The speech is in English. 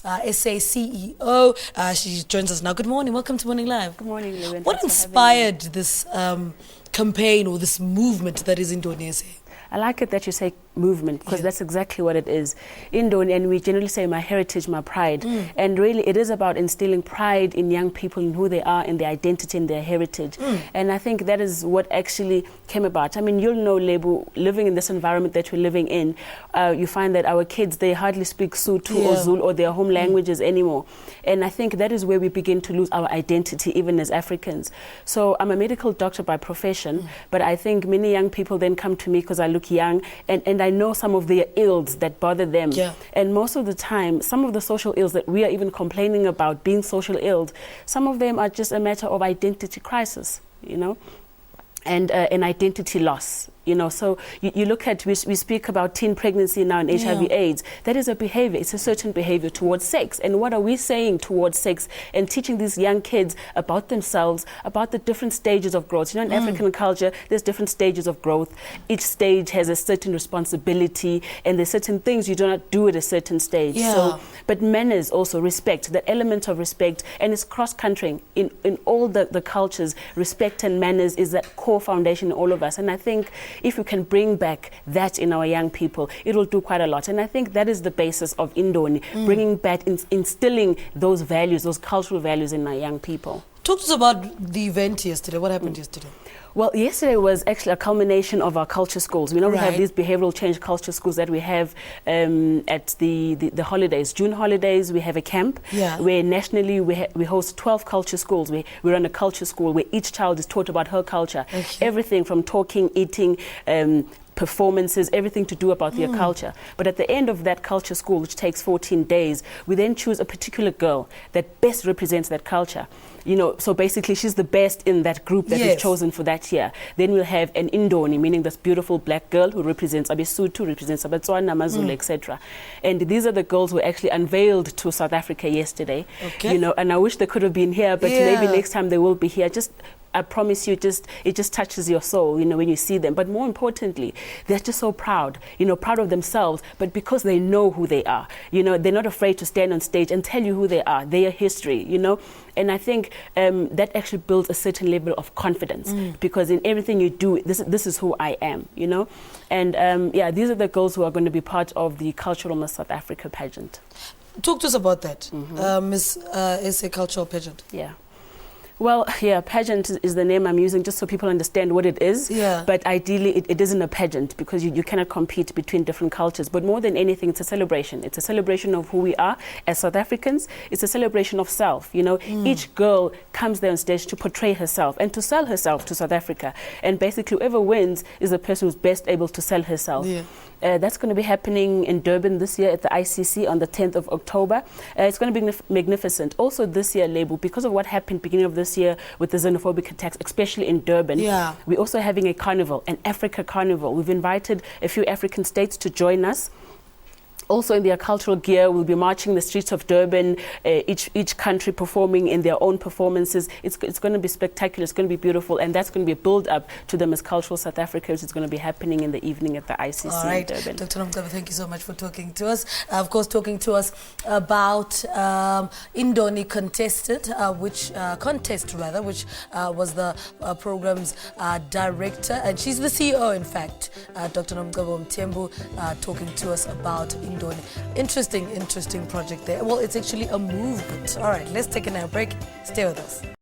SA CEO. She joins us now. Good morning. Welcome to Morning Live. Good morning, Lewin. What inspired this campaign or this movement that is Indoni SA? I like it that you say movement, because that's exactly what it is. Indoni, and we generally say my heritage, my pride. And really it is about instilling pride in young people in who they are, in their identity, in their heritage. And I think that is what actually came about. I mean, you'll know, Lebu, living in this environment that we're living in, you find that our kids, they hardly speak Sotho or Zulu or their home languages anymore. And I think that is where we begin to lose our identity, even as Africans. So I'm a medical doctor by profession, but I think many young people then come to me because I look young, and I know some of their ills that bother them. And most of the time, some of the social ills that we are even complaining about being social ills, some of them are just a matter of identity crisis, you know, and an identity loss. You know, so you look at, we speak about teen pregnancy now and HIV/AIDS. That is a behavior. It's a certain behavior towards sex. And what are we saying towards sex? And teaching these young kids about themselves, about the different stages of growth. You know, in African culture, there's different stages of growth. Each stage has a certain responsibility, and there's certain things you do not do at a certain stage. So, but manners also, respect, the element of respect, and it's cross-country in all the cultures. Respect and manners is that core foundation in all of us. And I think if we can bring back that in our young people, it will do quite a lot. And I think that is the basis of Indoni, bringing back, instilling those values, those cultural values in our young people. Talk to us about the event yesterday. What happened yesterday? Well, yesterday was actually a culmination of our culture schools. We know we have these behavioral change culture schools that we have at the holidays. June holidays, we have a camp where nationally we host 12 culture schools. We run a culture school where each child is taught about her culture. Everything from talking, eating, performances, everything to do about their culture. But at the end of that culture school, which takes 14 days, we then choose a particular girl that best represents that culture. You know, so basically she's the best in that group that is chosen for that year. Then we'll have an Indoni, meaning this beautiful black girl who represents AbaSotho, represents AbaTswana, AmaZulu, etc. And these are the girls who were actually unveiled to South Africa yesterday. You know, and I wish they could have been here, but maybe next time they will be here. I promise you, it just touches your soul, you know, when you see them. But more importantly, they're just so proud, you know, proud of themselves, but because they know who they are. You know, they're not afraid to stand on stage and tell you who they are, their history, you know. And I think that actually builds a certain level of confidence, because in everything you do, this is who I am, you know. And yeah, these are the girls who are going to be part of the Cultural Miss South Africa pageant. Talk to us about that, Miss SA Cultural Pageant. Well, pageant is the name I'm using just so people understand what it is. But ideally, it isn't a pageant, because you cannot compete between different cultures. But more than anything, it's a celebration. It's a celebration of who we are as South Africans. It's a celebration of self. You know, each girl comes there on stage to portray herself and to sell herself to South Africa. And basically, whoever wins is the person who's best able to sell herself. That's going to be happening in Durban this year at the ICC on the 10th of October. It's going to be magnificent. Also this year, Lebu, because of what happened beginning of this year with the xenophobic attacks, especially in Durban, we're also having a carnival, an Africa carnival. We've invited a few African states to join us. Also in their cultural gear, we'll be marching the streets of Durban, each country performing in their own performances. It's going to be spectacular, it's going to be beautiful, and that's going to be a build-up to the Miss Cultural South Africa, which is going to be happening in the evening at the ICC in Durban. Dr. Nomcebo, thank you so much for talking to us. Of course, talking to us about Indoni Contest, which was the program's director, and she's the CEO, in fact, Dr. Nomcebo Mthembu, talking to us about Indoni. Interesting project there. Well, it's actually a movement. All right, let's take a break. Stay with us.